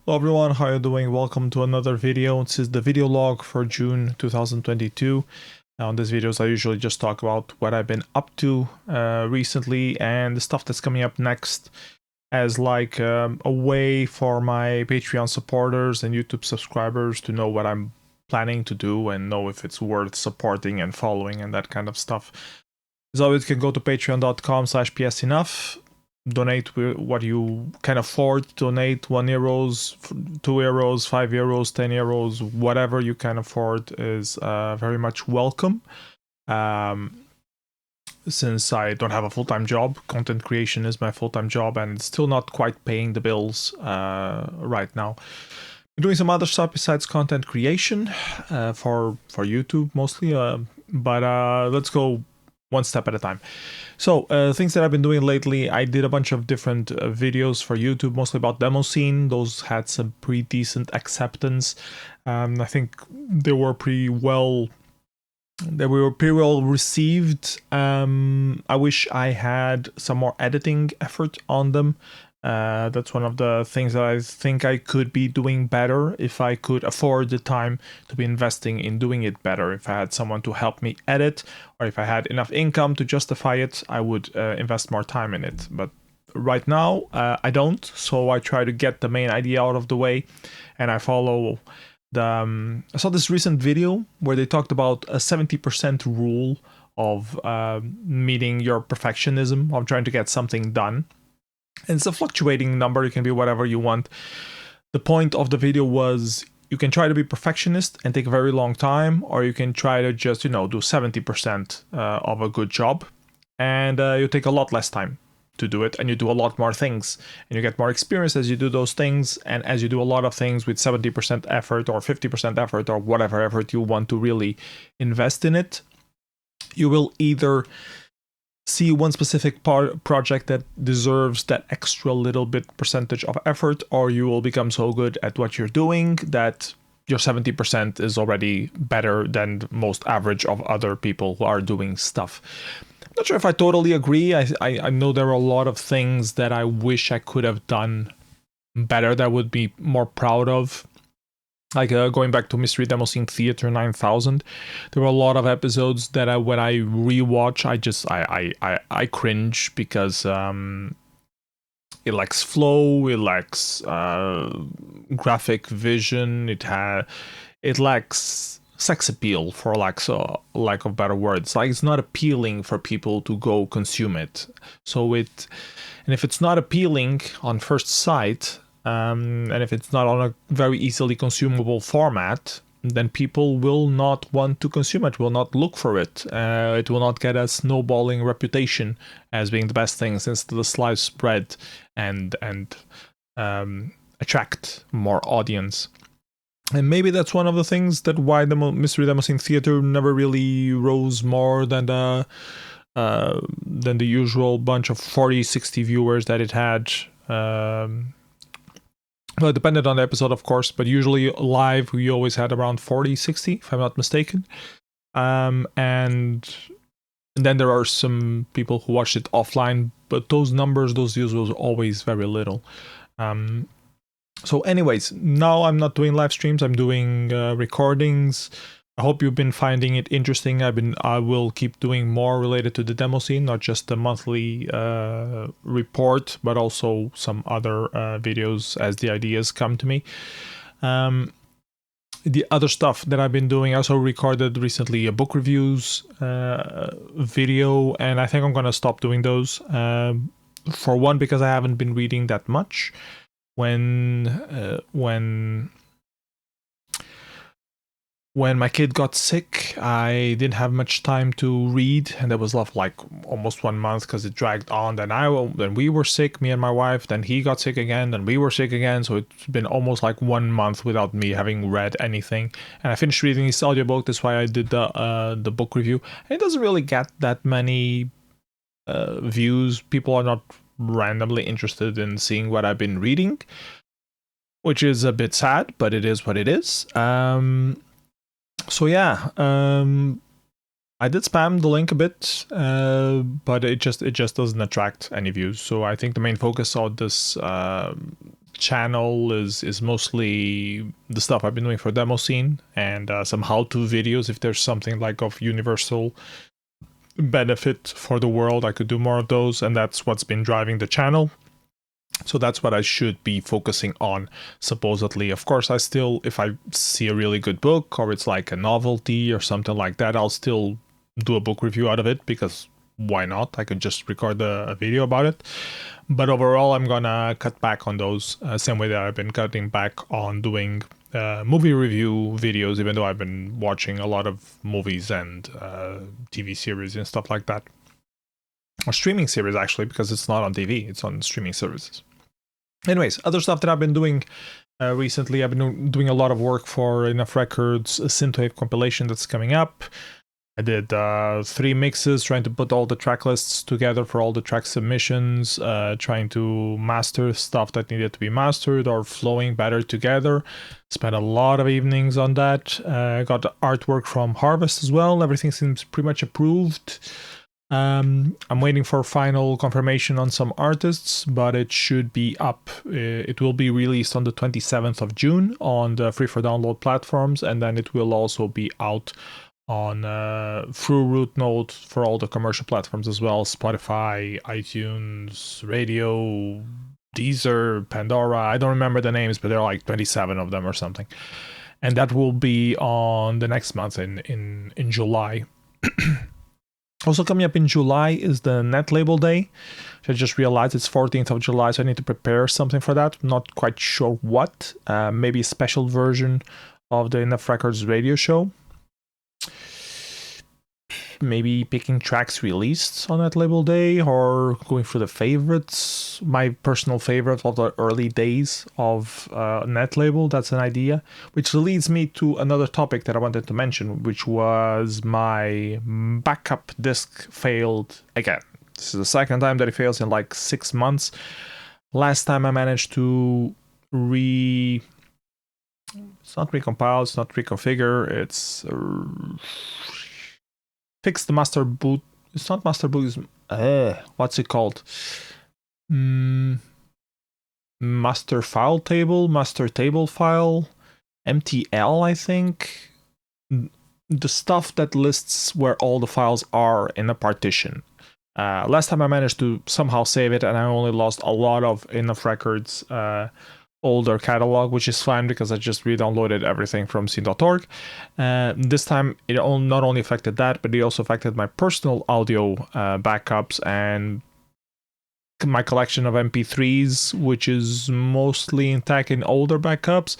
Hello everyone, how are you doing? Welcome to another video. This is the video log for June 2022. Now in these videos I usually just talk about what I've been up to recently and the stuff that's coming up next as like a way for my Patreon supporters and YouTube subscribers to know what I'm planning to do and know if it's worth supporting and following and that kind of stuff. As always, you can go to patreon.com/psenough. Donate what you can afford. Donate €1, €2, €5, €10, whatever you can afford is very much welcome. Since I don't have a full-time job, content creation is my full-time job and it's still not quite paying the bills right now. I'm doing some other stuff besides content creation for YouTube mostly, but let's go one step at a time. So things that I've been doing lately, I did a bunch of different videos for YouTube, mostly about Demoscene. Those had some pretty decent acceptance. I think they were pretty well received. I wish I had some more editing effort on them. That's one of the things that I think I could be doing better if I could afford the time to be investing in doing it better. If I had someone to help me edit, or if I had enough income to justify it, I would invest more time in it. But right now, I don't. So I try to get the main idea out of the way, and I follow the. I saw this recent video where they talked about a 70% rule of meeting your perfectionism of trying to get something done. And it's a fluctuating number, it can be whatever you want. The point of the video was you can try to be perfectionist and take a very long time, or you can try to just, do 70% of a good job, and you take a lot less time to do it, and you do a lot more things, and you get more experience as you do those things, and as you do a lot of things with 70% effort or 50% effort or whatever effort you want to really invest in it, you will either see one specific project that deserves that extra little bit percentage of effort, or you will become so good at what you're doing that your 70% is already better than most average of other people who are doing stuff. I'm not sure if I totally agree. I know there are a lot of things that I wish I could have done better that I would be more proud of. Like going back to Mystery Demoscene Theater 9000, there were a lot of episodes that when I rewatch, I cringe because it lacks flow, it lacks graphic vision, it lacks sex appeal, for lack of better words. Like, it's not appealing for people to go consume it. And if it's not appealing on first sight, and if it's not on a very easily consumable format, then people will not want to consume it, will not look for it. It will not get a snowballing reputation as being the best thing, since the slice spread and attract more audience. And maybe that's one of the things that why the Mystery Demoscene Theater never really rose more than the usual bunch of 40-60 viewers that it had. Well, it depended on the episode, of course, but usually live we always had around 40-60, if I'm not mistaken. And then there are some people who watched it offline, but those views was always very little. So anyways, now I'm not doing live streams, I'm doing recordings. I hope you've been finding it interesting. I will keep doing more related to the Demoscene, not just the monthly report, but also some other videos as the ideas come to me. The other stuff that I've been doing, I also recorded recently a book reviews video, and I think I'm going to stop doing those. For one, because I haven't been reading that much. When my kid got sick, I didn't have much time to read, and there was like almost 1 month because it dragged on. Then we were sick, me and my wife. Then he got sick again. Then we were sick again. So it's been almost like 1 month without me having read anything. And I finished reading this audiobook. That's why I did the book review. And it doesn't really get that many views. People are not randomly interested in seeing what I've been reading, which is a bit sad, but it is what it is. So yeah, I did spam the link a bit, but it just doesn't attract any views. So I think the main focus of this channel is mostly the stuff I've been doing for Demoscene and some how-to videos. If there's something like of universal benefit for the world, I could do more of those, and that's what's been driving the channel. So that's what I should be focusing on, supposedly. Of course, I still, if I see a really good book or it's like a novelty or something like that, I'll still do a book review out of it, because why not? I could just record a video about it. But overall, I'm gonna cut back on those, same way that I've been cutting back on doing movie review videos, even though I've been watching a lot of movies and TV series and stuff like that. Or streaming series, actually, because it's not on TV, it's on streaming services. Anyways, other stuff that I've been doing recently, I've been doing a lot of work for Enough Records, a synthwave compilation that's coming up. I did 3 mixes, trying to put all the track lists together for all the track submissions, trying to master stuff that needed to be mastered or flowing better together. Spent a lot of evenings on that. Got the artwork from Harvest as well. Everything seems pretty much approved. I'm waiting for final confirmation on some artists, but it should be up. It will be released on the 27th of June on the free for download platforms, and then it will also be out on through root node for all the commercial platforms as well: Spotify, iTunes, Radio, Deezer, Pandora. I don't remember the names, but there are like 27 of them or something. And that will be on the next month in July. Also coming up in July is the netlabel day. I just realized it's 14th of July, so I need to prepare something for that. I'm not quite sure what. Maybe a special version of the Enough Records radio show. Maybe picking tracks released on netlabel day, or going through the favorites. My personal favorite of the early days of netlabel, that's an idea. Which leads me to another topic that I wanted to mention, which was my backup disk failed again. This is the second time that it fails in like 6 months. Last time I managed to it's not recompile, it's not reconfigure, it's fix the master boot. It's not master boot, it's what's it called? Master file table, master table file, MTL, I think. The stuff that lists where all the files are in a partition. Last time I managed to somehow save it, and I only lost a lot of Enough Records older catalog, which is fine because I just re-downloaded everything from scene.org. This time it not only affected that, but it also affected my personal audio backups and my collection of MP3s, which is mostly intact in older backups.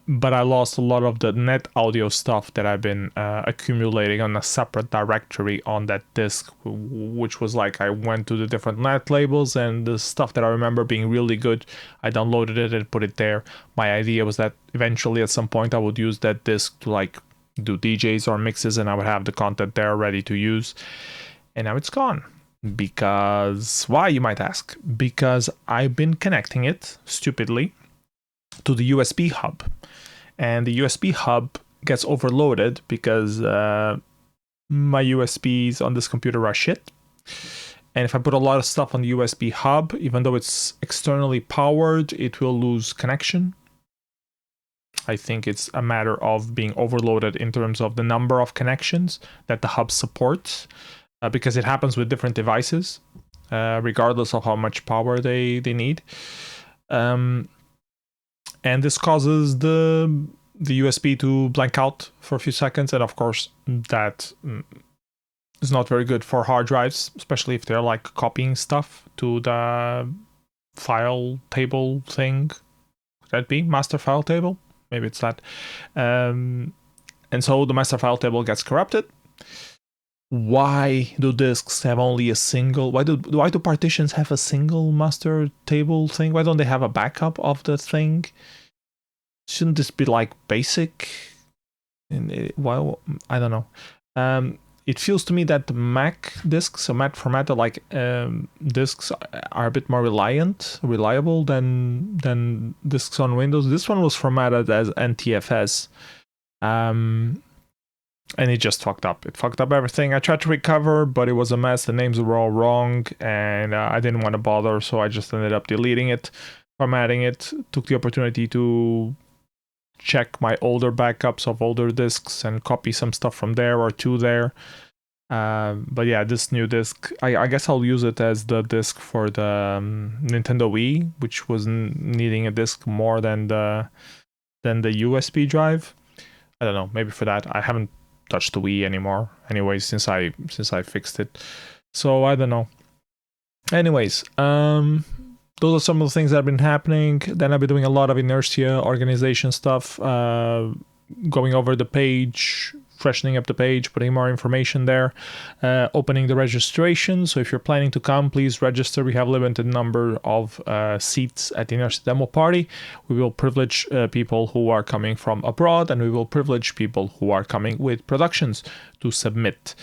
But I lost a lot of the netaudio stuff that I've been accumulating on a separate directory on that disk, which was like I went to the different net labels, and the stuff that I remember being really good, I downloaded it and put it there. My idea was that eventually at some point I would use that disk to like do DJs or mixes, and I would have the content there ready to use. And now it's gone. Because why, you might ask? Because I've been connecting it stupidly to the USB hub, and the USB hub gets overloaded because my USBs on this computer are shit. And if I put a lot of stuff on the USB hub, even though it's externally powered, it will lose connection. I think it's a matter of being overloaded in terms of the number of connections that the hub supports, because it happens with different devices, regardless of how much power they need. And this causes the USB to blank out for a few seconds, and of course that is not very good for hard drives, especially if they're like copying stuff to the file table thing. Could that be master file table? Maybe it's that. And so the master file table gets corrupted. Why do disks have only a single? Why do partitions have a single master table thing? Why don't they have a backup of the thing? Shouldn't this be like basic? Well, I don't know. It feels to me that the Mac disks, so Mac formatted like disks, are a bit more reliable than disks on Windows. This one was formatted as NTFS. And it just fucked up. It fucked up everything. I tried to recover, but it was a mess. The names were all wrong, and I didn't want to bother, so I just ended up deleting it. formatting it, took the opportunity to check my older backups of older discs and copy some stuff from there or to there. But yeah, this new disc, I guess I'll use it as the disc for the Nintendo Wii, which was needing a disc more than the USB drive. I don't know, maybe for that. I haven't touched the Wii anymore anyway since I fixed it. So I don't know. Anyways, those are some of the things that have been happening. Then I've been doing a lot of Inércia organization stuff, going over the page, freshening up the page, putting more information there, opening the registration. So if you're planning to come, please register. We have a limited number of seats at Inércia Demoparty. We will privilege people who are coming from abroad, and we will privilege people who are coming with productions to submit.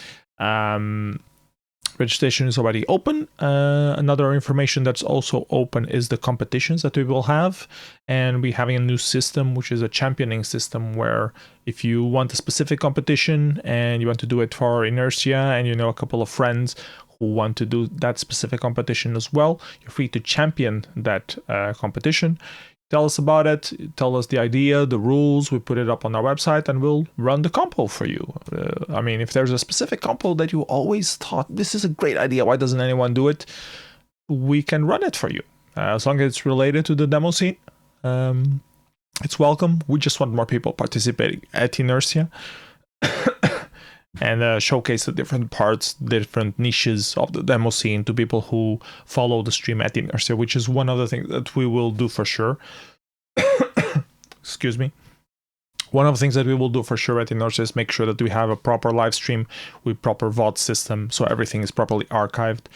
Registration is already open. Another information that's also open is the competitions that we will have. And we're having a new system, which is a championing system, where if you want a specific competition and you want to do it for Inércia, and you know a couple of friends who want to do that specific competition as well, you're free to champion that competition. Tell us about it, tell us the idea, the rules, we put it up on our website, and we'll run the compo for you. I mean, if there's a specific compo that you always thought, this is a great idea, why doesn't anyone do it? We can run it for you. As long as it's related to the demo scene, it's welcome. We just want more people participating at Inércia. And showcase the different parts, different niches of the demo scene to people who follow the stream at Inércia, which is one of the things that we will do for sure. Excuse me. One of the things that we will do for sure at Inércia is make sure that we have a proper live stream with proper VOD system, so everything is properly archived.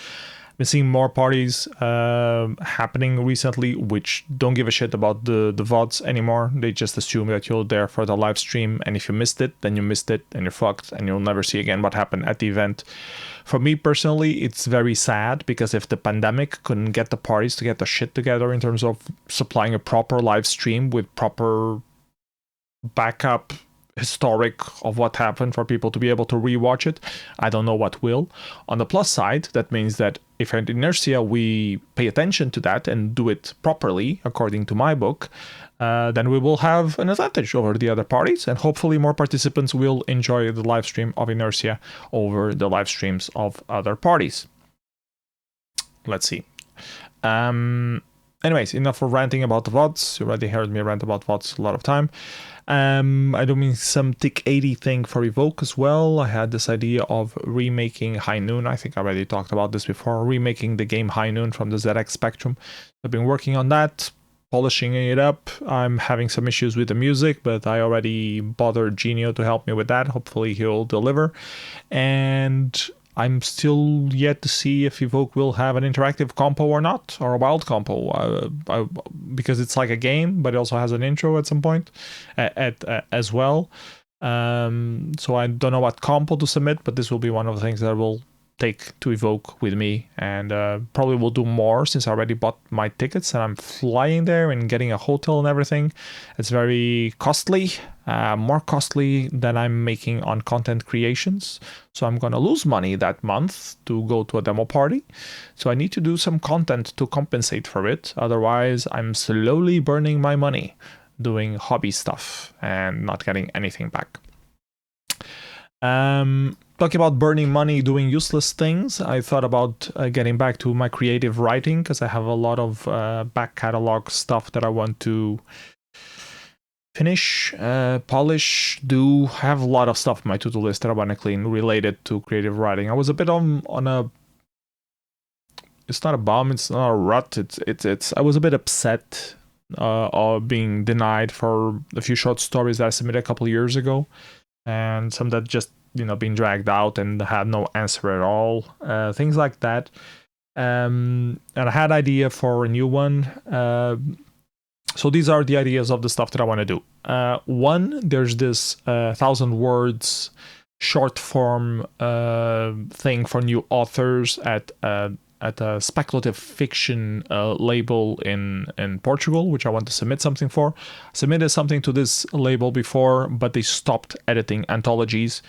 Been seeing more parties happening recently, which don't give a shit about the VODs anymore. They just assume that you're there for the live stream, and if you missed it, then you missed it, and you're fucked, and you'll never see again what happened at the event. For me personally, it's very sad, because if the pandemic couldn't get the parties to get their shit together in terms of supplying a proper live stream with proper backup historic of what happened for people to be able to rewatch it, I don't know what will. On the plus side, that means that if at Inércia we pay attention to that and do it properly, according to my book, then we will have an advantage over the other parties, and hopefully more participants will enjoy the live stream of Inércia over the live streams of other parties. Let's see. Anyways, enough of ranting about the VODs. You already heard me rant about VODs a lot of time. I do mean some Tick 80 thing for Evoke as well. I had this idea of remaking High Noon. I think I already talked about this before. Remaking the game High Noon from the ZX Spectrum. I've been working on that, polishing it up. I'm having some issues with the music, but I already bothered Genio to help me with that. Hopefully he'll deliver. And I'm still yet to see if Evoke will have an interactive compo or not, or a wild compo, because it's like a game, but it also has an intro at some point as well. So I don't know what compo to submit, but this will be one of the things that I will take to Evoke with me, and probably will do more since I already bought my tickets and I'm flying there and getting a hotel and everything. It's very costly, more costly than I'm making on content creations. So I'm gonna lose money that month to go to a demo party. So I need to do some content to compensate for it. Otherwise, I'm slowly burning my money doing hobby stuff and not getting anything back. Talking about burning money doing useless things, I thought about getting back to my creative writing, because I have a lot of back catalog stuff that I want to finish, polish, do. I have a lot of stuff on my to-do list that I want to clean related to creative writing. I was a bit on a... It's not a bomb, it's not a rut, it's I was a bit upset of being denied for a few short stories that I submitted a couple of years ago, and some that just, you know, being dragged out and had no answer at all, things like that. And I had idea for a new one. So these are the ideas of the stuff that I want to do. One, there's this 1,000 words short form thing for new authors at a speculative fiction label in Portugal, which I want to submit something for. Submitted something to this label before, but they stopped editing anthologies.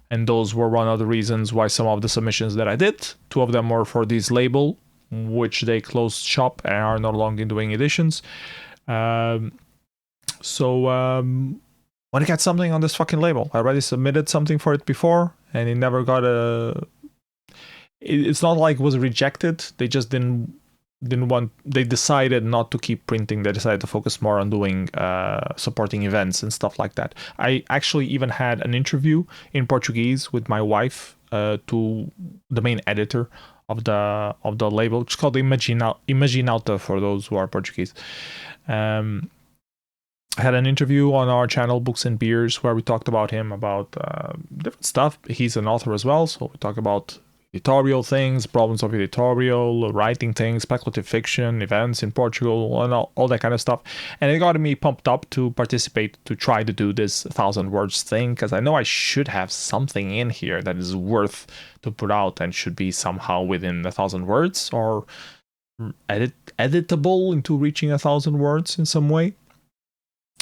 And those were one of the reasons why some of the submissions that I did, 2 of them were for this label, which they closed shop and are no longer doing editions. Want to get something on this fucking label. I already submitted something for it before, and it never got a. It's not like it was rejected. They just didn't want. They decided not to keep printing. They decided to focus more on doing supporting events and stuff like that. I actually even had an interview in Portuguese with my wife, to the main editor of the label. It's called Imaginauta for those who are Portuguese. I had an interview on our channel, Books and Beers, where we talked about him, about different stuff. He's an author as well, so we talk about editorial things, problems of editorial, writing things, speculative fiction, events in Portugal, and all that kind of stuff. And it got me pumped up to participate, to try to do this 1,000 words thing, because I know I should have something in here that is worth to put out and should be somehow within 1,000 words or editable into reaching 1,000 words in some way.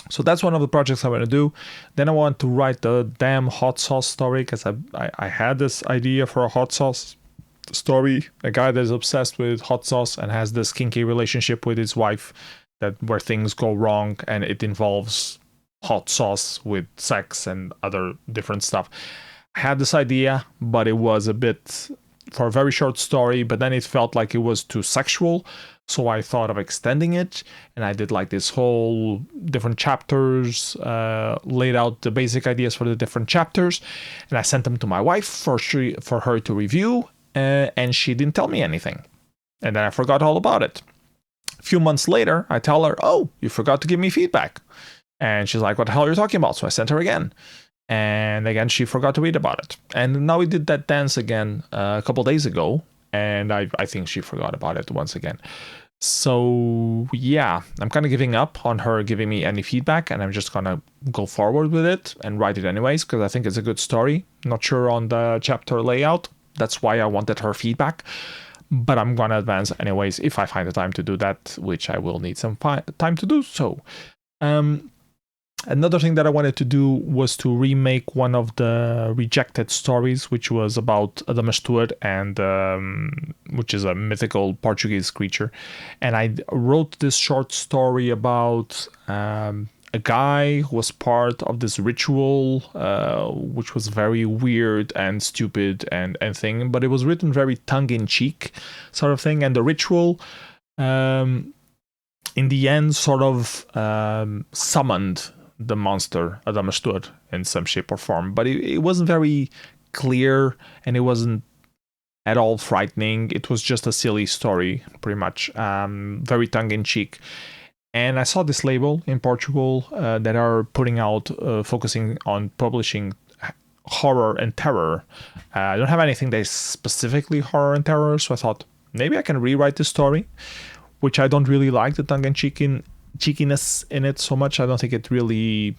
So that's one of the projects I want to do. Then I want to write the damn hot sauce story, because I had this idea for a hot sauce story. A guy that is obsessed with hot sauce and has this kinky relationship with his wife, that where things go wrong, and it involves hot sauce with sex and other different stuff. I had this idea, but it was a bit for a very short story, but then it felt like it was too sexual. So I thought of extending it, and I did like this whole different chapters, laid out the basic ideas for the different chapters, and I sent them to my wife for her to review, and she didn't tell me anything. And then I forgot all about it. A few months later, I tell her, "Oh, you forgot to give me feedback." And she's like, "What the hell are you talking about?" So I sent her again. And again, she forgot to read about it. And now we did that dance again a couple days ago, and I think she forgot about it once again. So yeah, I'm kind of giving up on her giving me any feedback, and I'm just gonna go forward with it and write it anyways, because I think it's a good story. Not sure on the chapter layout. That's why I wanted her feedback. But I'm gonna advance anyways if I find the time to do that, which I will need some time to do so. Another thing that I wanted to do was to remake one of the rejected stories, which was about adamastor, and which is a mythical Portuguese creature. And I wrote this short story about a guy who was part of this ritual, which was very weird and stupid and thing, but it was written very tongue-in-cheek sort of thing. And the ritual, in the end, sort of summoned the monster adamastor in some shape or form, but it wasn't very clear, and it wasn't at all frightening. It was just a silly story, pretty much, very tongue-in-cheek. And I saw this label in Portugal that are putting out, focusing on publishing horror and terror. I don't have anything that is specifically horror and terror, so I thought maybe I can rewrite the story, which I don't really like the tongue-in-cheekiness in it so much. I don't think it really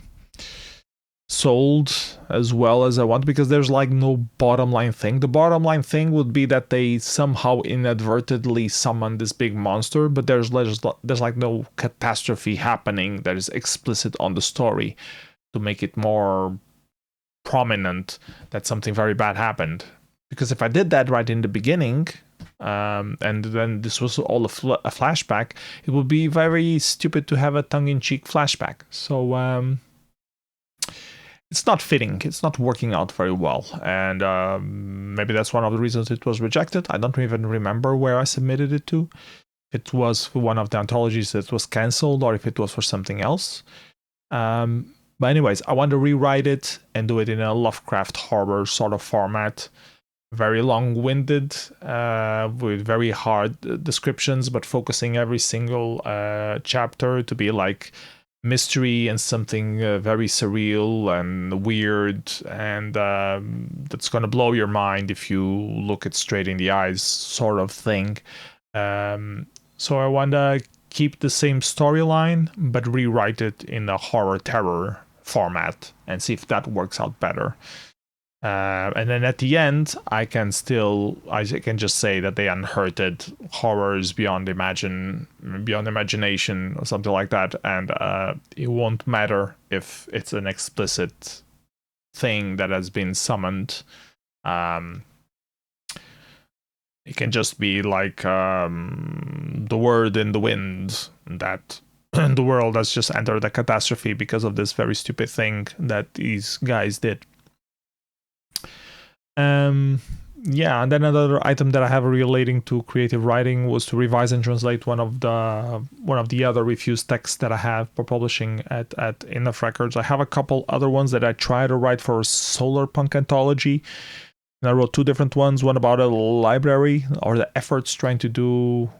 sold as well as I want, because there's like no bottom line thing. The bottom line thing would be that they somehow inadvertently summon this big monster, but there's like no catastrophe happening that is explicit on the story to make it more prominent that something very bad happened. Because if I did that right in the beginning, and then this was all a flashback, it would be very stupid to have a tongue-in-cheek flashback. So it's not fitting. It's not working out very well. And maybe that's one of the reasons it was rejected. I don't even remember where I submitted it to. It was for one of the anthologies that was cancelled, or if it was for something else. But anyways, I want to rewrite it and do it in a Lovecraft horror sort of format. Very long-winded, with very hard descriptions, but focusing every single chapter to be like mystery and something very surreal and weird, and that's gonna blow your mind if you look it straight in the eyes, sort of thing. So I want to keep the same storyline, but rewrite it in a horror terror format and see if that works out better. And then at the end, I can just say that they unearthed horrors beyond imagination or something like that, and it won't matter if it's an explicit thing that has been summoned. It can just be like the word in the wind that the world has just entered a catastrophe because of this very stupid thing that these guys did. Yeah, and then another item that I have relating to creative writing was to revise and translate one of the other refused texts that I have for publishing at Enough Records. I have a couple other ones that I tried to write for Solar Punk Anthology. And I wrote two different ones, one about a library or the efforts trying to do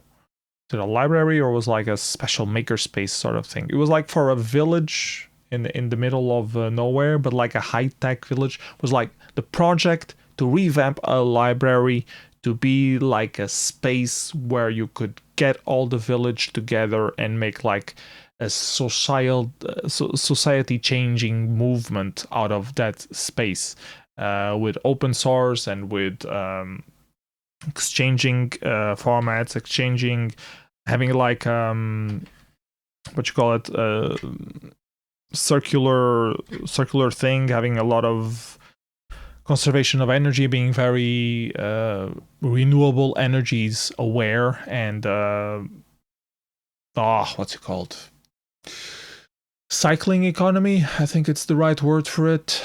to the library, or was like a special makerspace sort of thing. It was like for a village in the middle of nowhere, but like a high-tech village. It was like the project to revamp a library to be like a space where you could get all the village together and make like a society changing movement out of that space. With open source and with exchanging formats, having like what you call it, circular thing, having a lot of conservation of energy, being very renewable energies aware, and what's it called? Cycling economy, I think it's the right word for it.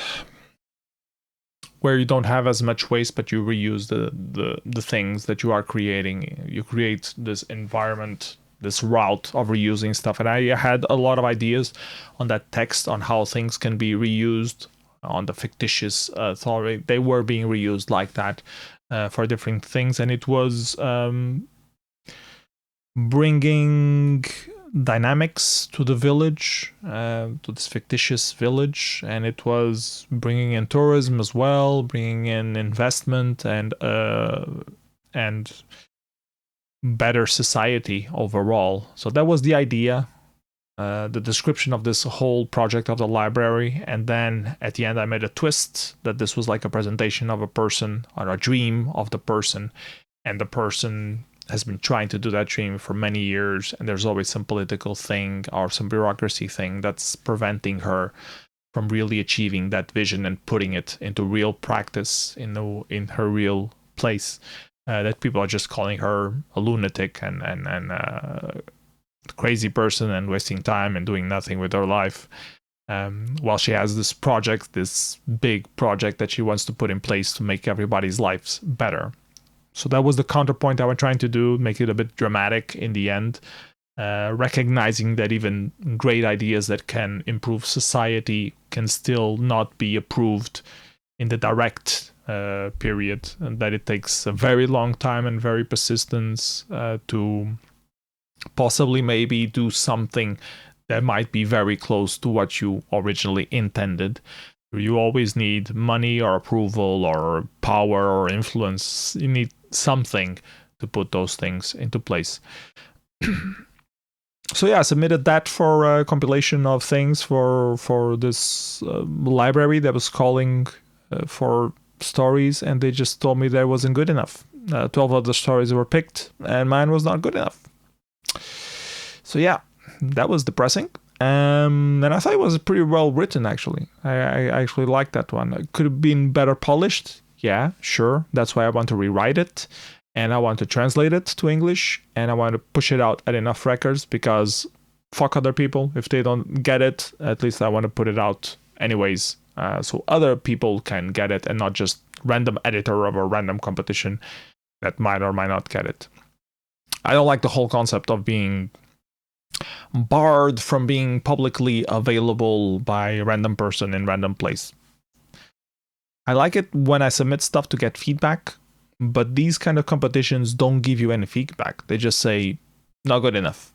Where you don't have as much waste, but you reuse the things that you are creating. You create this environment, this route of reusing stuff. And I had a lot of ideas on that text on how things can be reused on the fictitious authority. They were being reused like that for different things. And it was bringing dynamics to the village, to this fictitious village, and it was bringing in tourism as well, bringing in investment and better society overall. So that was the idea, the description of this whole project of the library, and then at the end I made a twist that this was like a presentation of a person or a dream of the person, and the person has been trying to do that dream for many years, and there's always some political thing or some bureaucracy thing that's preventing her from really achieving that vision and putting it into real practice in her real place. That people are just calling her a lunatic and crazy person and wasting time and doing nothing with her life. While she has this project, this big project that she wants to put in place to make everybody's lives better. So that was the counterpoint I was trying to do, make it a bit dramatic in the end, recognizing that even great ideas that can improve society can still not be approved in the direct period, and that it takes a very long time and very persistence to possibly maybe do something that might be very close to what you originally intended. You always need money or approval or power or influence. You need something to put those things into place. So yeah, I submitted that for a compilation of things for this library that was calling for stories, and they just told me that wasn't good enough. 12 other stories were picked, and mine was not good enough. So yeah, that was depressing. And I thought it was pretty well written, actually. I actually liked that one. It could have been better polished. Yeah, sure. That's why I want to rewrite it. And I want to translate it to English. And I want to push it out at Enough Records, because fuck other people. If they don't get it, at least I want to put it out anyways. So other people can get it, and not just random editor of a random competition that might or might not get it. I don't like the whole concept of being barred from being publicly available by a random person in random place. I like it when I submit stuff to get feedback, but these kind of competitions don't give you any feedback. They just say, not good enough.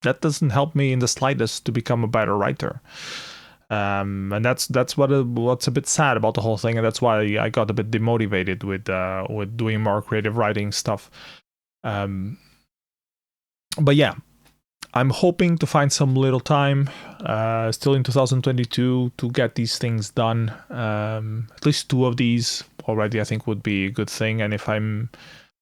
That doesn't help me in the slightest to become a better writer. And that's what's a bit sad about the whole thing, and that's why I got a bit demotivated with doing more creative writing stuff. But yeah, I'm hoping to find some little time, still in 2022, to get these things done. At least 2 of these already, I think, would be a good thing. And if I'm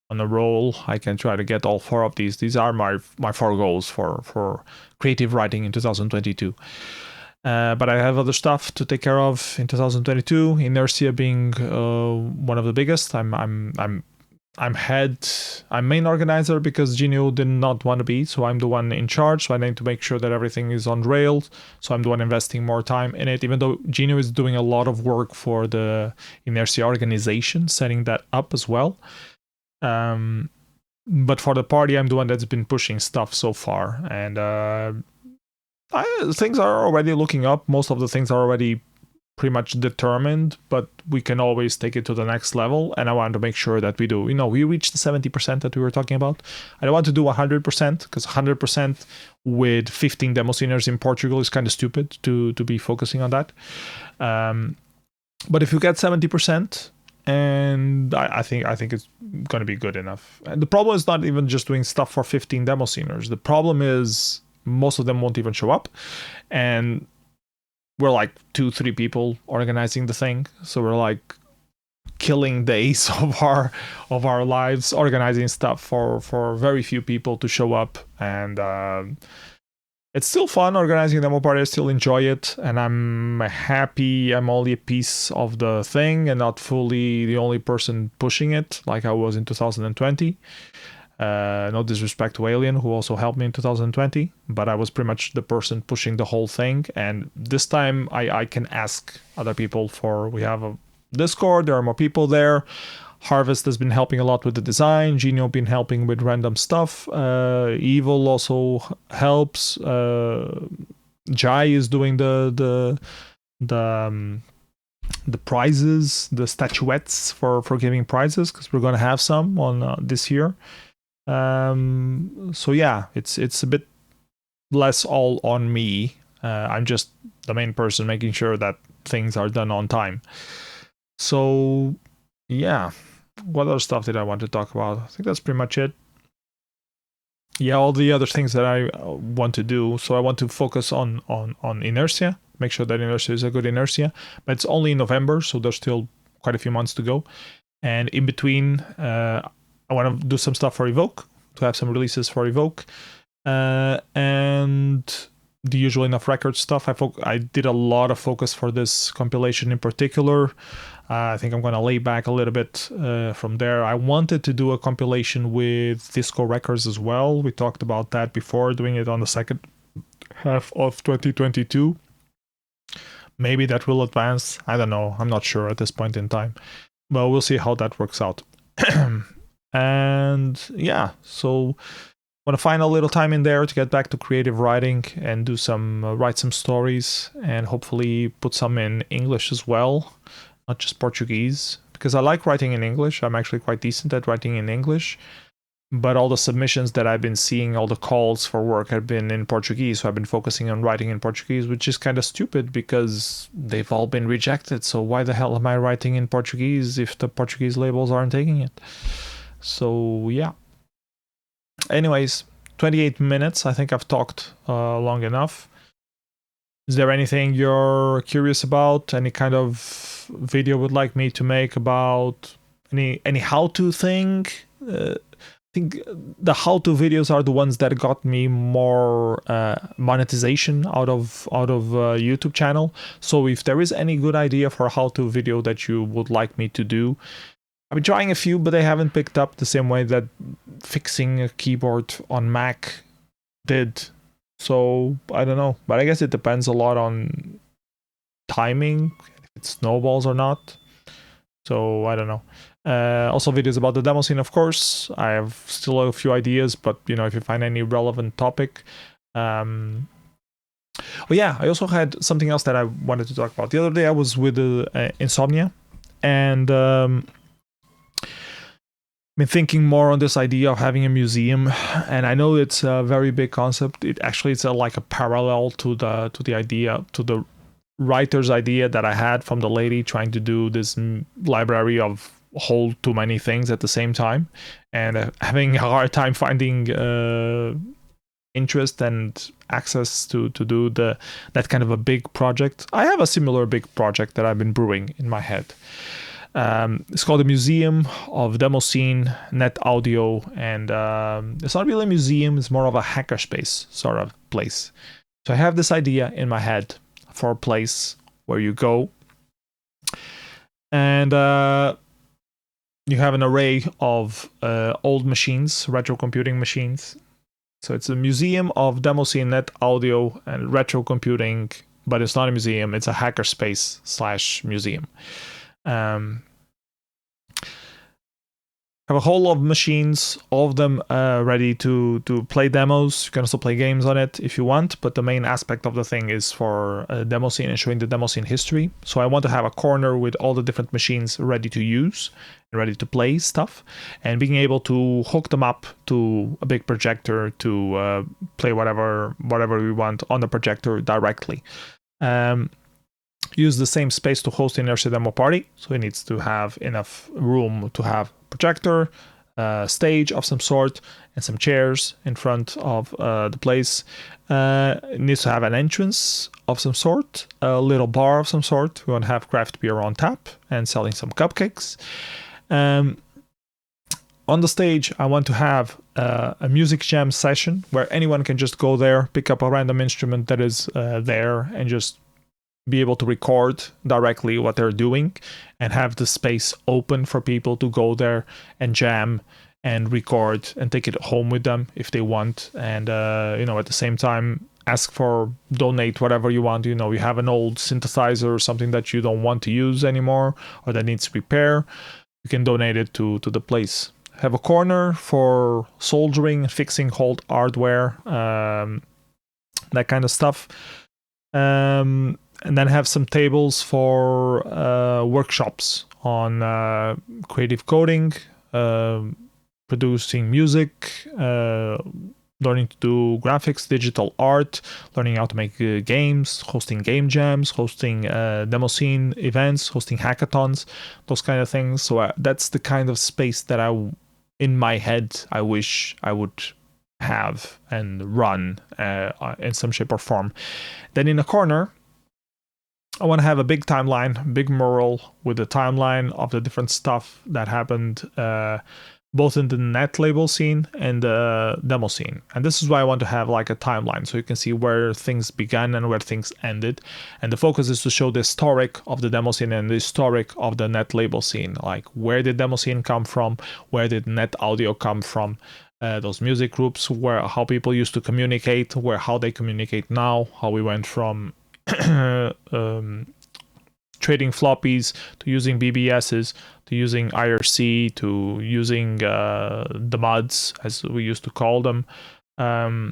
on a roll, I can try to get all 4 of these. These are my 4 goals for creative writing in 2022. But I have other stuff to take care of in 2022. Inércia being one of the biggest. I'm I'm main organizer because Genio did not want to be, so I'm the one in charge, so I need to make sure that everything is on rails, so I'm the one investing more time in it, even though Genio is doing a lot of work for the Inércia organization, setting that up as well. But for the party, I'm the one that's been pushing stuff so far, and things are already looking up. Most of the things are already pretty much determined, but we can always take it to the next level, and I want to make sure that we do. We reached the 70% that we were talking about. I don't want to do 100%, because 100% with 15 Demosceners in Portugal is kind of stupid to be focusing on that. But if you get 70%, and I think it's going to be good enough. And the problem is not even just doing stuff for 15 Demosceners. The problem is most of them won't even show up, and we're like 2-3 people organizing the thing, so we're like killing days of our lives organizing stuff for very few people to show up. And it's still fun organizing Demoparty. I still enjoy it, and I'm happy I'm only a piece of the thing and not fully the only person pushing it like I was in 2020. No disrespect to Alien, who also helped me in 2020, but I was pretty much the person pushing the whole thing. And this time I can ask other people we have a Discord, there are more people there. Harvest has been helping a lot with the design, Genio been helping with random stuff, Evil also helps, Jai is doing the prizes, the statuettes for giving prizes, because we're going to have some on this year. So yeah, it's a bit less all on me. I'm just the main person making sure that things are done on time. So yeah, what other stuff did I want to talk about? I think that's pretty much it. Yeah, all the other things that I want to do. So I want to focus on Inércia, make sure that Inércia is a good Inércia, but it's only in November, so there's still quite a few months to go. And in between, I want to do some stuff for Evoke, to have some releases for Evoke, and the usual enough record stuff. I did a lot of focus for this compilation in particular. I think I'm going to lay back a little bit from there. I wanted to do a compilation with Disco Records as well. We talked about that before, doing it on the second half of 2022. Maybe that will advance. I don't know. I'm not sure at this point in time, but we'll see how that works out. And yeah, so I want to find a little time in there to get back to creative writing and do write some stories, and hopefully put some in English as well, not just Portuguese, because I like writing in English. I'm actually quite decent at writing in English, but all the submissions that I've been seeing, all the calls for work have been in Portuguese, so I've been focusing on writing in Portuguese, which is kind of stupid because they've all been rejected. So why the hell am I writing in Portuguese if the Portuguese labels aren't taking it? So yeah. Anyways, 28 minutes. I think I've talked long enough. Is there anything you're curious about? Any kind of video would like me to make about any how-to thing? I think the how-to videos are the ones that got me more monetization out of YouTube channel. So if there is any good idea for a how-to video that you would like me to do, I've been trying a few, but they haven't picked up the same way that fixing a keyboard on Mac did. So I don't know, but I guess it depends a lot on timing, if it snowballs or not. So I don't know. Also videos about the Demoscene, of course. I have still a few ideas, but if you find any relevant topic. Oh yeah, I also had something else that I wanted to talk about. The other day I was with Insomnia, and been thinking more on this idea of having a museum, and I know it's a very big concept. It's like a parallel to the idea, to the writer's idea that I had from the lady trying to do this library of hold too many things at the same time, and having a hard time finding interest and access to do that kind of a big project. I have a similar big project that I've been brewing in my head. It's called the Museum of Demoscene, Netaudio, and it's not really a museum, it's more of a hackerspace sort of place. So I have this idea in my head for a place where you go and you have an array of old machines, retrocomputing machines. So it's a museum of Demoscene, netaudio, and retrocomputing, but it's not a museum, it's a hackerspace / museum. Have a whole lot of machines, all of them ready to play demos. You can also play games on it if you want, but the main aspect of the thing is for Demoscene and showing the Demoscene history. So I want to have a corner with all the different machines ready to use and ready to play stuff, and being able to hook them up to a big projector to play whatever we want on the projector directly. Use the same space to host Inércia Demoparty, so it needs to have enough room to have projector, stage of some sort, and some chairs in front of the place. It needs to have an entrance of some sort, a little bar of some sort. We want to have craft beer on tap and selling some cupcakes. On the stage, I want to have a music jam session where anyone can just go there, pick up a random instrument that is there, and just be able to record directly what they're doing, and have the space open for people to go there and jam and record and take it home with them if they want. And at the same time, ask for donate whatever you want. You have an old synthesizer or something that you don't want to use anymore or that needs repair, you can donate it to the place. Have a corner for soldering, fixing old hardware, that kind of stuff. And then have some tables for workshops on creative coding, producing music, learning to do graphics, digital art, learning how to make games, hosting game jams, hosting Demoscene events, hosting hackathons, those kind of things. So that's the kind of space that in my head, I wish I would have and run in some shape or form. Then in a corner, I want to have a big timeline, big mural with a timeline of the different stuff that happened, both in the netlabel scene and the Demoscene. And this is why I want to have like a timeline, so you can see where things began and where things ended. And the focus is to show the historic of the Demoscene and the historic of the netlabel scene. Like, where did Demoscene come from? Where did netaudio come from? Those music groups, how people used to communicate, how they communicate now, how we went from trading floppies to using BBSs to using IRC to using the mods, as we used to call them, ICQ,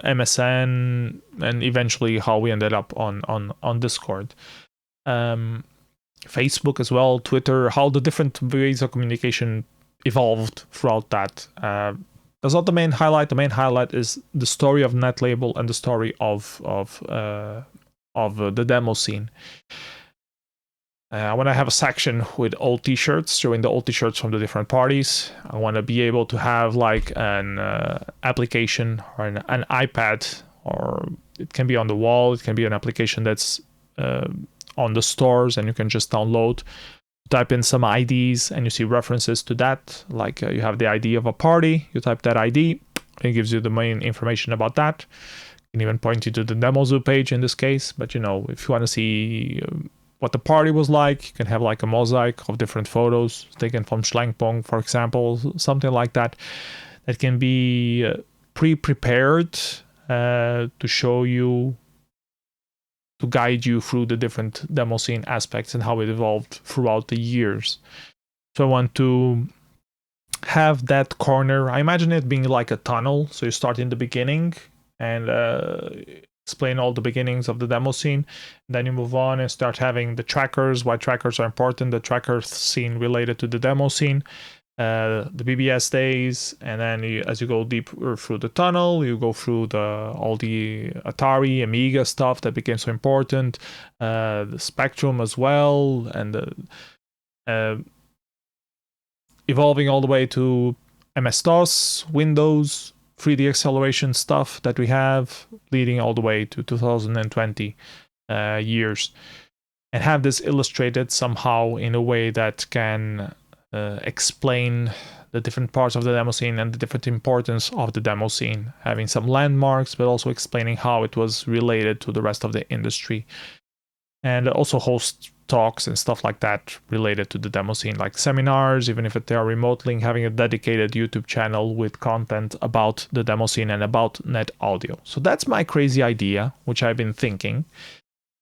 MSN, and eventually how we ended up on Discord, Facebook as well, Twitter, how the different ways of communication evolved throughout that. That's not the main highlight. The main highlight is the story of netlabel and the story of the Demoscene. I want to have a section with old t-shirts, showing the old t-shirts from the different parties. I want to be able to have like an application or an iPad, or it can be on the wall. It can be an application that's on the stores and you can just download. Type in some IDs and you see references to that, like you have the ID of a party, you type that ID, it gives you the main information about that. You can even point you to the Demozoo page in this case, but if you want to see what the party was like, you can have like a mosaic of different photos taken from Schlangpong, for example, something like that, that can be pre-prepared to show you, to guide you through the different Demoscene aspects and how it evolved throughout the years. So I want to have that corner. I imagine it being like a tunnel. So you start in the beginning and explain all the beginnings of the Demoscene. Then you move on and start having the trackers, why trackers are important, the tracker scene related to the Demoscene, the BBS days, and then as you go deeper through the tunnel, you go through all the Atari, Amiga stuff that became so important, the Spectrum as well, and evolving all the way to MS-DOS, Windows, 3D acceleration stuff that we have, leading all the way to 2020 years, and have this illustrated somehow in a way that can explain the different parts of the Demoscene and the different importance of the Demoscene, having some landmarks, but also explaining how it was related to the rest of the industry. and also host talks and stuff like that related to the Demoscene, like seminars, even if they are remotely, having a dedicated YouTube channel with content about the Demoscene and about netaudio. So that's my crazy idea, which I've been thinking.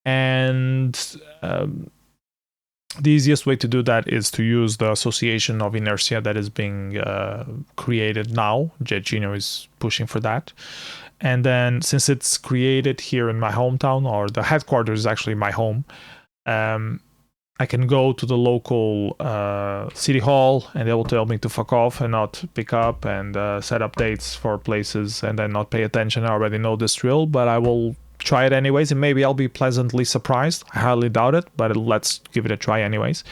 And the easiest way to do that is to use the association of inertia that is being created now. Gino is pushing for that. And then since it's created here in my hometown, or the headquarters is actually my home, I can go to the local city hall and they will tell me to fuck off and not pick up and set up dates for places and then not pay attention. I already know this drill, but I will try it anyways, and maybe I'll be pleasantly surprised. I highly doubt it, but let's give it a try anyways.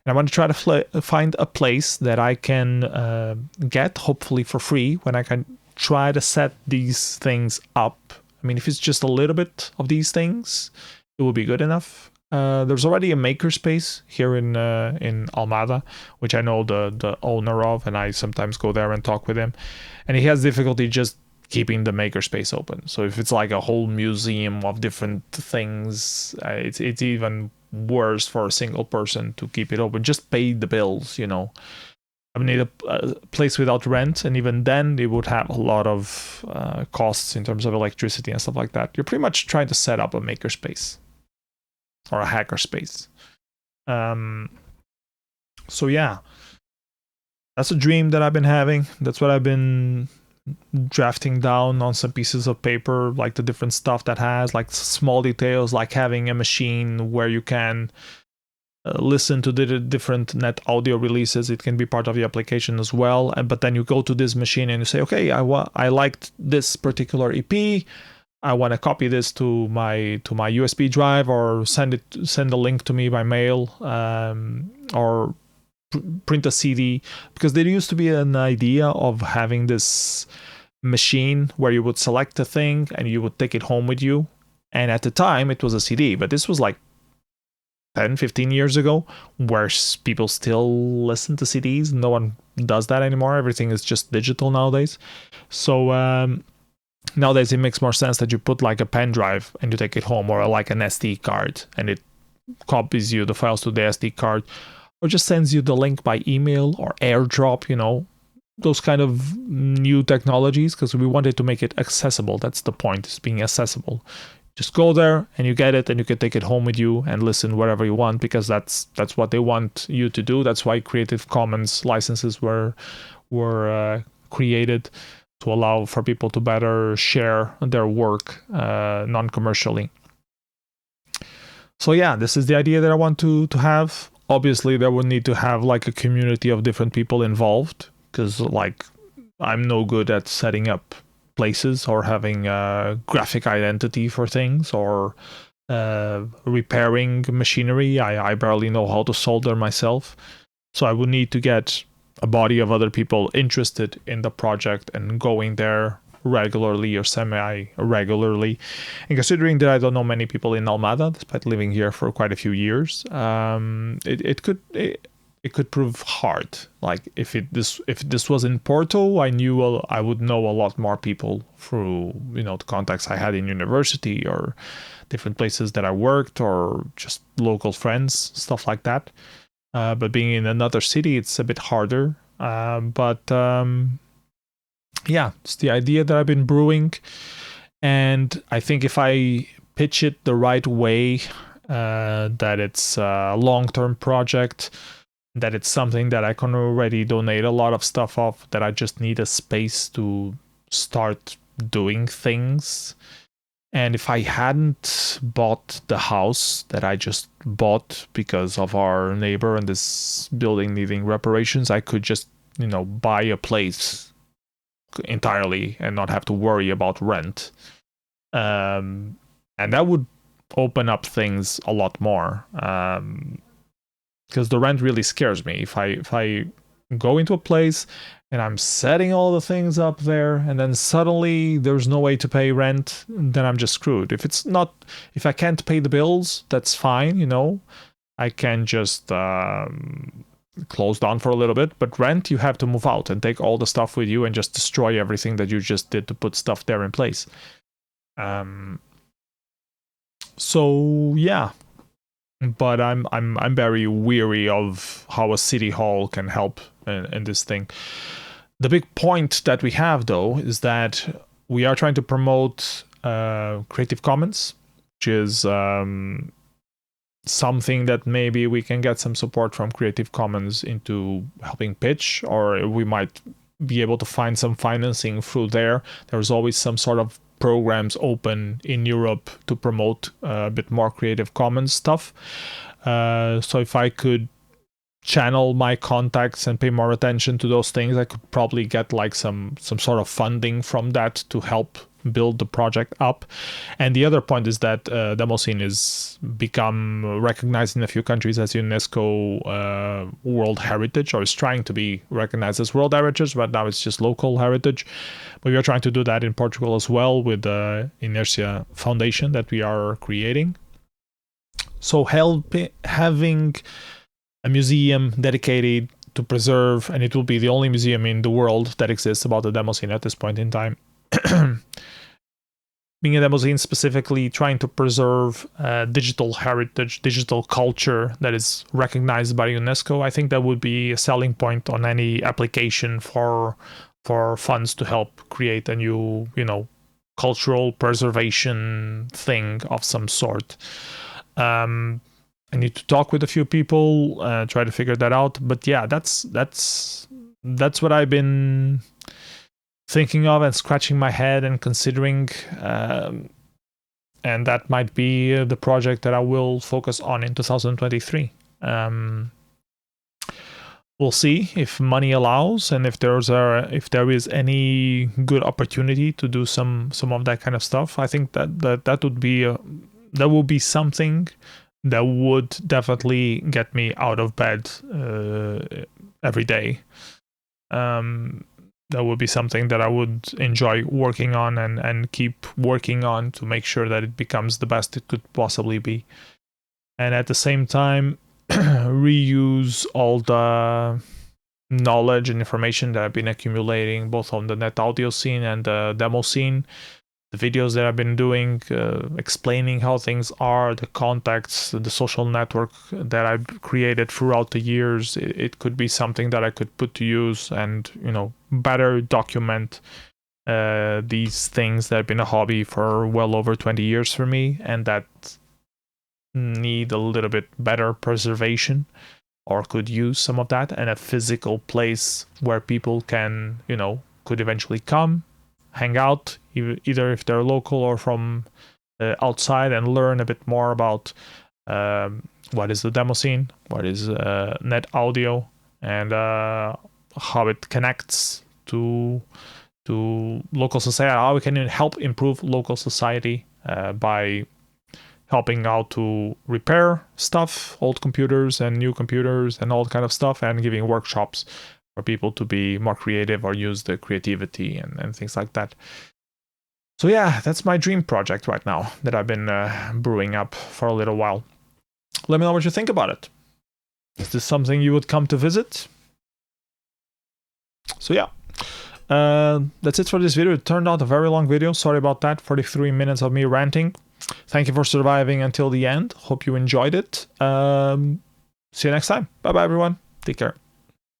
And I want to try to find a place that I can get, hopefully for free, when I can try to set these things up. I mean, if it's just a little bit of these things, it will be good enough. There's already a makerspace here in Almada, which I know the owner of, and I sometimes go there and talk with him. And he has difficulty just keeping the makerspace open. So if it's like a whole museum of different things, it's even worse for a single person to keep it open. Just pay the bills, you know. I need a place without rent, and even then it would have a lot of costs in terms of electricity and stuff like that. You're pretty much trying to set up a makerspace or a hackerspace. So yeah, that's a dream that I've been having. That's what I've been drafting down on some pieces of paper, like the different stuff that has, like small details, like having a machine where you can listen to the different netaudio releases. It can be part of the application as well. But then you go to this machine and you say, okay, I liked this particular EP. I want to copy this to my USB drive, or send a link to me by mail, or print a CD, because there used to be an idea of having this machine where you would select a thing and you would take it home with you. And at the time it was a CD, but this was like 10-15 years ago, where people still listen to CDs. No one does that anymore. Everything is just digital nowadays. So nowadays it makes more sense that you put like a pen drive and you take it home, or like an SD card, and it copies you the files to the SD card, or just sends you the link by email or AirDrop, you know, those kind of new technologies, because we wanted to make it accessible. That's the point, is being accessible. Just go there and you get it, and you can take it home with you and listen wherever you want, because that's what they want you to do. That's why Creative Commons licenses were created, to allow for people to better share their work non-commercially. So yeah, this is the idea that I want to have. Obviously, there would need to have like a community of different people involved, because like I'm no good at setting up places or having a graphic identity for things, or repairing machinery. I barely know how to solder myself. So I would need to get a body of other people interested in the project and going there regularly or semi-regularly. And considering that I don't know many people in Almada, despite living here for quite a few years, it could prove hard. Like if this was in Porto, I would know a lot more people through, you know, the contacts I had in university or different places that I worked, or just local friends, stuff like that. But being in another city, it's a bit harder. Yeah, it's the idea that I've been brewing. And I think if I pitch it the right way, that it's a long-term project, that it's something that I can already donate a lot of stuff off, that I just need a space to start doing things. And if I hadn't bought the house that I just bought because of our neighbor and this building needing reparations, I could just, you know, buy a place entirely and not have to worry about rent. And that would open up things a lot more. Because the rent really scares me. If I go into a place and I'm setting all the things up there, and then suddenly there's no way to pay rent, then I'm just screwed. If I can't pay the bills, that's fine, you know. I can just close down for a little bit, but rent, you have to move out and take all the stuff with you and just destroy everything that you just did to put stuff there in place. So yeah, but I'm very weary of how a city hall can help in this thing. The big point that we have, though, is that we are trying to promote Creative Commons, which is something that maybe we can get some support from Creative Commons into helping pitch, or we might be able to find some financing through there. There's always some sort of programs open in Europe to promote a bit more Creative Commons stuff. So if I could channel my contacts and pay more attention to those things, I could probably get like some sort of funding from that to help build the project up. And the other point is that Demoscene is become recognized in a few countries as UNESCO World Heritage, or is trying to be recognized as World Heritage, but now it's just local heritage. But we are trying to do that in Portugal as well with the Inércia Foundation that we are creating. So having a museum dedicated to preserve, and it will be the only museum in the world that exists about the Demoscene at this point in time. Being a Demoscene, specifically trying to preserve digital heritage, digital culture that is recognized by UNESCO, I think that would be a selling point on any application for funds to help create a new, cultural preservation thing of some sort. I need to talk with a few people, try to figure that out. But yeah, that's what I've been thinking of and scratching my head and considering, and that might be the project that I will focus on in 2023. We'll see if money allows, and if there is any good opportunity to do some of that kind of stuff. I think that would be something that would definitely get me out of bed every day. That would be something that I would enjoy working on and keep working on to make sure that it becomes the best it could possibly be. And at the same time, reuse all the knowledge and information that I've been accumulating, both on the netaudio scene and the Demoscene. The videos that I've been doing, explaining how things are, the contacts, the social network that I've created throughout the years, it could be something that I could put to use and, better document these things that have been a hobby for well over 20 years for me, and that need a little bit better preservation, or could use some of that, and a physical place where people can, could eventually come, hang out, either if they're local or from outside, and learn a bit more about what is the Demoscene, what is netaudio, and how it connects to local society, how we can help improve local society by helping out to repair stuff, old computers and new computers and all kind of stuff, and giving workshops for people to be more creative or use the creativity and things like that. So yeah, that's my dream project right now that I've been brewing up for a little while. Let me know what you think about it. Is this something you would come to visit? So yeah, that's it for this video. It turned out a very long video. Sorry about that. 43 minutes of me ranting. Thank you for surviving until the end. Hope you enjoyed it. See you next time. Bye bye, everyone. Take care.